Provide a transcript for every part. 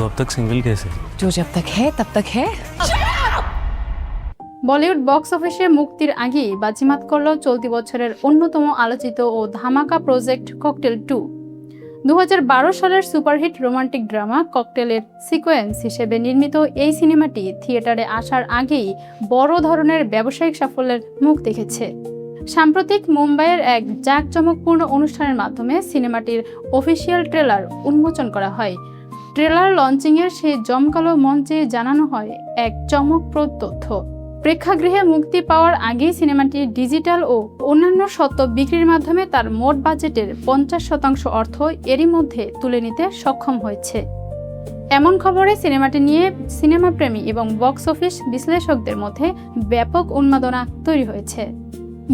अब तक सिंगल कैसे? जो जब तक है तब तक है। বলিউড বক্স অফিসে মুক্তির আগেই বাজিমাত করল চলতি বছরের অন্যতম আলোচিত ও ধামাকা প্রজেক্ট ককটেল 2। 2012 সালের সুপারহিট রোমান্টিক ড্রামা ককটেলের সিকোয়েন্স হিসেবে নির্মিত এই সিনেমাটি থিয়েটারে আসার আগেই বড় ধরনের ব্যবসায়িক সাফল্যের মুখ দেখেছে। সাম্প্রতিক মুম্বাইয়ের এক জাঁকজমকপূর্ণ অনুষ্ঠানের মাধ্যমে সিনেমাটির অফিসিয়াল ট্রেলার উন্মোচন করা হয়। ট্রেলার লঞ্চিংয়ের সেই জমকালো মঞ্চে জানানো হয় এক চমকপ্রদ তথ্য। প্রেক্ষাগৃহে মুক্তি পাওয়ার আগেই সিনেমাটি ডিজিটাল ও অন্যান্য স্বত্ব বিক্রির মাধ্যমে তার মোট বাজেটের 50% অর্থ এরই মধ্যে তুলে নিতে সক্ষম হয়েছে। এমন খবরে সিনেমাটি নিয়ে সিনেমাপ্রেমী এবং বক্স অফিস বিশ্লেষকদের মধ্যে ব্যাপক উন্মাদনা তৈরি হয়েছে।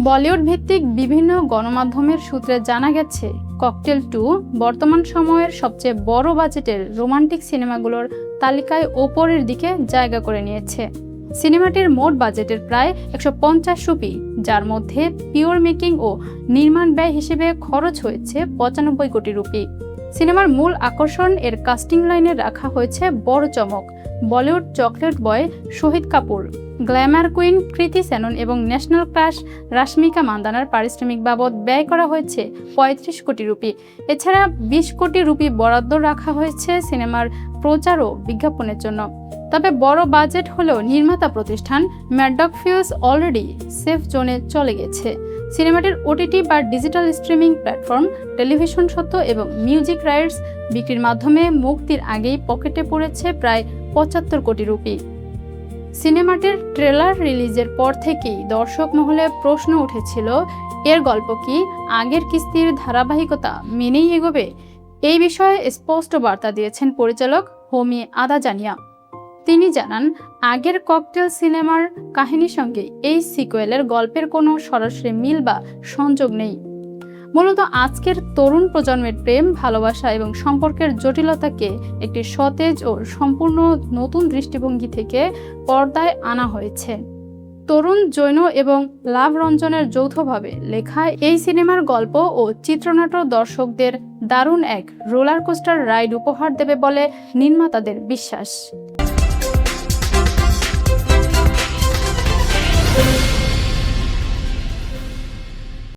বলিউড ভিত্তিক বিভিন্ন গণমাধ্যমের সূত্রে জানা গেছে, ককটেল 2 বর্তমান সময়ের সবচেয়ে বড় বাজেটের রোমান্টিক সিনেমাগুলোর তালিকায় ওপরের দিকে জায়গা করে নিয়েছে। সিনেমাটির মোট বাজেটের প্রায় 150 রুপি, যার মধ্যে পিওর মেকিং ও নির্মাণ ব্যয় হিসেবে খরচ হয়েছে 95 কোটি রুপি। সিনেমার মূল আকর্ষণ এর কাস্টিং লাইনে রাখা হয়েছে বড় চমক। Bollywood chocolate boy Shahid Kapoor, Glamour queen কৃতি সেনন এবং ন্যাশনাল ক্রাশ রাশমিকা মান্দানার পারিশ্রমিক বাবদ ব্যয় করা হয়েছে 35 কোটি রুপি। এছাড়া 20 কোটি রুপি বরাদ্দ রাখা হয়েছে সিনেমার প্রচার ও বিজ্ঞাপনের জন্য। তবে বড় বাজেট হলেও নির্মাতা প্রতিষ্ঠান ম্যাডক ফিল্মস অলরেডি সেফ জোনে চলে গেছে। সিনেমাটির ওটিটি বা ডিজিটাল স্ট্রিমিং প্ল্যাটফর্ম, টেলিভিশন সত্ত্ব এবং মিউজিক রাইটস বিক্রির মাধ্যমে মুক্তির আগেই পকেটে পড়েছে প্রায় 75 কোটি রুপি। সিনেমাটির ট্রেলার রিলিজের পর থেকেই দর্শক মহলে প্রশ্ন উঠেছিল, এর গল্প কি আগের কিস্তির ধারাবাহিকতা মেনেই এগোবে? এই বিষয়ে স্পষ্ট বার্তা দিয়েছেন পরিচালক হোমি আদাজানিয়া। তিনি জানান, আগের ককটেল সিনেমার কাহিনীর সঙ্গে এই সিকুয়েলের গল্পের কোনো সরাসরি মিল বা সংযোগ নেই। মূলত আজকের তরুণ প্রজন্মের প্রেম, ভালোবাসা এবং সম্পর্কের জটিলতাকে একটি সতেজ ও সম্পূর্ণ নতুন দৃষ্টিভঙ্গি থেকে পর্দায় আনা হয়েছে। তরুণ জৈন এবং লাভ রঞ্জনের যৌথভাবে লেখা এই সিনেমার গল্প ও চিত্রনাট্য দর্শকদের দারুণ এক রোলার কোস্টার রাইড উপহার দেবে বলে নির্মাতাদের বিশ্বাস।